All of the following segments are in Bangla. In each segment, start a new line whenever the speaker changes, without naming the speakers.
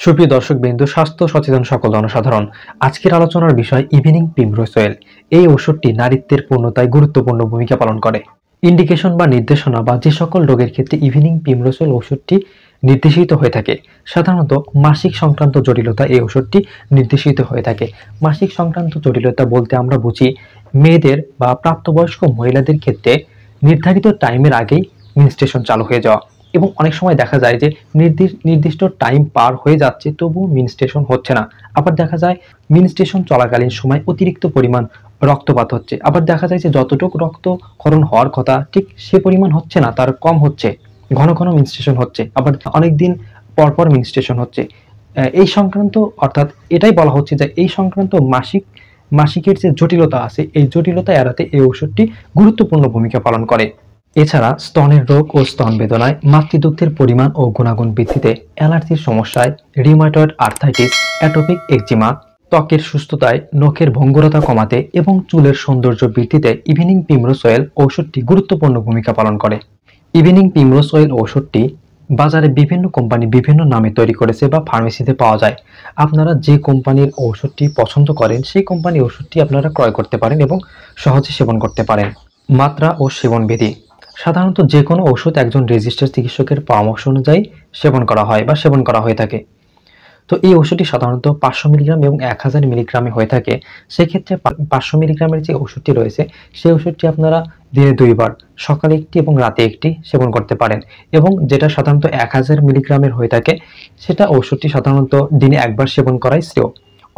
সুপ্রিয় দর্শকবৃন্দ, স্বাস্থ্য সচেতন সকল জনসাধারণ, আজকের আলোচনার বিষয় ইভিনিং প্রিমরোজ অয়েল। এই ওষুধটি নারীত্বের পূর্ণতায় গুরুত্বপূর্ণ ভূমিকা পালন করে। ইন্ডিকেশন বা নির্দেশনা বা যে সকল রোগের ক্ষেত্রে ইভিনিং প্রিমরোজ অয়েল ওষুধটি নির্দেশিত হয়ে থাকে, সাধারণত মাসিক সংক্রান্ত জটিলতা এই ওষুধটি নির্দেশিত হয়ে থাকে। মাসিক সংক্রান্ত জটিলতা বলতে আমরা বুঝি মেয়েদের বা প্রাপ্তবয়স্ক মহিলাদের ক্ষেত্রে নির্ধারিত টাইমের আগেই মেনস্ট্রুয়েশন চালু হয়ে যাওয়া, এবং অনেক সময় দেখা যায় যে নির্দিষ্ট টাইম পার হয়ে যাচ্ছে তবুও মেনস্ট্রুয়েশন হচ্ছে না। আবার দেখা যায় মেনস্ট্রুয়েশন চলাকালীন সময় অতিরিক্ত পরিমাণ রক্তপাত হচ্ছে, আবার দেখা যায় যে যতটুকু রক্তক্ষরণ হওয়ার কথা ঠিক সে পরিমাণ হচ্ছে না, তার কম হচ্ছে। ঘন ঘন মেনস্ট্রুয়েশন হচ্ছে, আবার অনেকদিন পরপর মেনস্ট্রুয়েশন হচ্ছে। এই সংক্রান্ত অর্থাৎ এটাই বলা হচ্ছে যে এই সংক্রান্ত মাসিকের যে জটিলতা আছে, এই জটিলতা এড়াতে এই ওষুধটি গুরুত্বপূর্ণ ভূমিকা পালন করে। এছাড়া স্তনের রোগ ও স্তন বেদনায়, মাতৃদুগ্ধের পরিমাণ ও গুণাগুণ বৃদ্ধিতে, অ্যালার্জির সমস্যায়, রিউমাটয়েড আর্থ্রাইটিস, অ্যাটোপিক একজিমা, ত্বকের সুস্থতায়, নখের ভঙ্গুরতা কমাতে এবং চুলের সৌন্দর্য বৃদ্ধিতে ইভিনিং প্রিমরোজ অয়েল ঔষধটি গুরুত্বপূর্ণ ভূমিকা পালন করে। ইভিনিং প্রিমরোজ অয়েল ঔষধটি বাজারে বিভিন্ন কোম্পানি বিভিন্ন নামে তৈরি করেছে বা ফার্মেসিতে পাওয়া যায়। আপনারা যে কোম্পানির ঔষধটি পছন্দ করেন সেই কোম্পানির ওষুধটি আপনারা ক্রয় করতে পারেন এবং সহজে সেবন করতে পারেন। মাত্রা ও সেবনবিধি: সাধারণত যে কোনো ওষুধ একজন রেজিস্টার্ড চিকিৎসকের পরামর্শ অনুযায়ী সেবন করা হয় বা সেবন করা হয়ে থাকে। তো এই ওষুধটি সাধারণত 500 মিলিগ্রাম এবং 1000 মিলিগ্রামে হয়ে থাকে। সেক্ষেত্রে 500 মিলিগ্রামের যে ওষুধটি রয়েছে সেই ওষুধটি আপনারা দিনে 2 বার, সকালে একটি এবং রাতে একটি সেবন করতে পারেন। এবং যেটা সাধারণত 1000 মিলিগ্রামের হয়ে থাকে সেটা ওষুধটি সাধারণত দিনে 1 বার সেবন করাই শ্রেয়।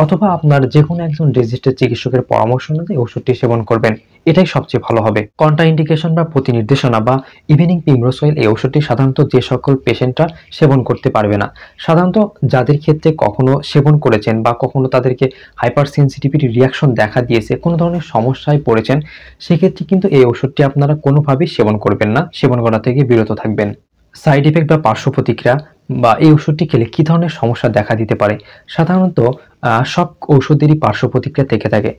অথবা আপনার যে কোনো একজন রেজিস্টার্ড চিকিৎসকের পরামর্শ অনুযায়ী ওষুধটি সেবন করবেন, এটাই সবচেয়ে ভালো হবে। কন্ট্রাইন্ডিকেশন বা প্রতিনির্দেশনা বা ইভিনিং প্রিমরোজ অয়েল এই ওষুধটি সাধারণত যে সকল পেশেন্টরা সেবন করতে পারবে না, সাধারণত যাদের ক্ষেত্রে কখনো সেবন করেছেন বা কখনো তাদেরকে হাইপার সেন্সিটিভিটি রিয়াকশন দেখা দিয়েছে, কোনো ধরনের সমস্যায় পড়েছেন, সেক্ষেত্রে কিন্তু এই ওষুধটি আপনারা কোনোভাবেই সেবন করবেন না, সেবন করা থেকে বিরত থাকবেন। সাইড ইফেক্ট বা পার্শ্ব প্রতিক্রিয়া বা এই ওষুধটি খেলে কী ধরনের সমস্যা দেখা দিতে পারে? সাধারণত সব ঔষধেরই পার্শ্ব প্রতিক্রিয়া থেকে থাকে,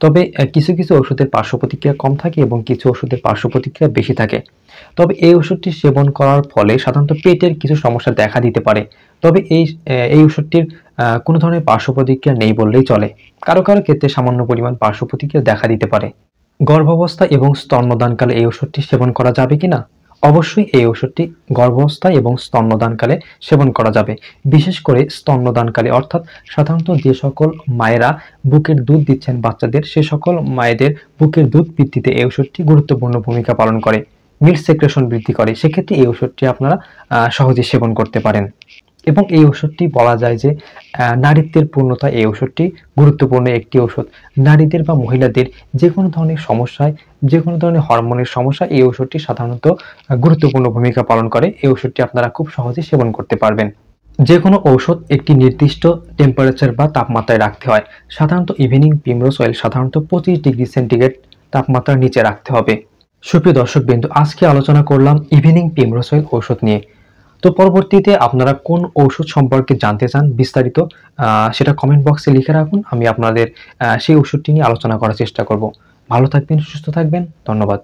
তবে কিছু কিছু ওষুধের পার্শ্ব প্রতিক্রিয়া কম থাকে এবং কিছু ওষুধের পার্শ্ব প্রতিক্রিয়া বেশি থাকে। তবে এই ওষুধটি সেবন করার ফলে সাধারণত পেটের কিছু সমস্যা দেখা দিতে পারে, তবে এই ওষুধটির কোনো ধরনের পার্শ্ব প্রতিক্রিয়া নেই বললেই চলে। কারো কারো ক্ষেত্রে সামান্য পরিমাণ পার্শ্ব প্রতিক্রিয়া দেখা দিতে পারে। গর্ভাবস্থা এবং স্তন্যদানকালে এই ওষুধটি সেবন করা যাবে কিনা? অবশ্যই এই ওষুধটি গর্ভাবস্থা এবং স্তন্যদানকালে সেবন করা যাবে। বিশেষ করে স্তন্যদানকালে, অর্থাৎ সাধারণত যে সকল মায়েরা বুকের দুধ দিচ্ছেন বাচ্চাদের, সে সকল মায়েদের বুকের দুধ বৃদ্ধিতে এই ওষুধটি গুরুত্বপূর্ণ ভূমিকা পালন করে, মিল্ক সেক্রেশন বৃদ্ধি করে। সেক্ষেত্রে এই ওষুধটি আপনারা সহজে সেবন করতে পারেন। এবং এই ওষুধটি বলা যায় যে নারীত্বের পূর্ণতা এই ওষুধটি গুরুত্বপূর্ণ একটি ওষুধ। নারীদের বা মহিলাদের যে কোনো ধরনের সমস্যায়, যে কোনো ধরনের হরমোনের সমস্যা, এই ওষুধটি সাধারণত গুরুত্বপূর্ণ ভূমিকা পালন করে। এই ওষুধটি আপনারা খুব সহজে সেবন করতে পারবেন। যে কোনো ঔষধ একটি নির্দিষ্ট টেম্পারেচার বা তাপমাত্রায় রাখতে হয়। সাধারণত ইভিনিং প্রিমরোজ অয়েল সাধারণত 25 ডিগ্রি সেন্টিগ্রেড তাপমাত্রার নিচে রাখতে হবে। সুপ্রিয় দর্শকবৃন্দ, আজকে আলোচনা করলাম ইভিনিং প্রিমরোজ অয়েল ঔষধ নিয়ে। তো পরবর্তীতে আপনারা কোন ঔষধ সম্পর্কে জানতে চান বিস্তারিত, সেটা কমেন্ট বক্সে লিখে রাখুন। আমি আপনাদের সেই ওষুধটি নিয়ে আলোচনা করার চেষ্টা করব। ভালো থাকবেন, সুস্থ থাকবেন। ধন্যবাদ।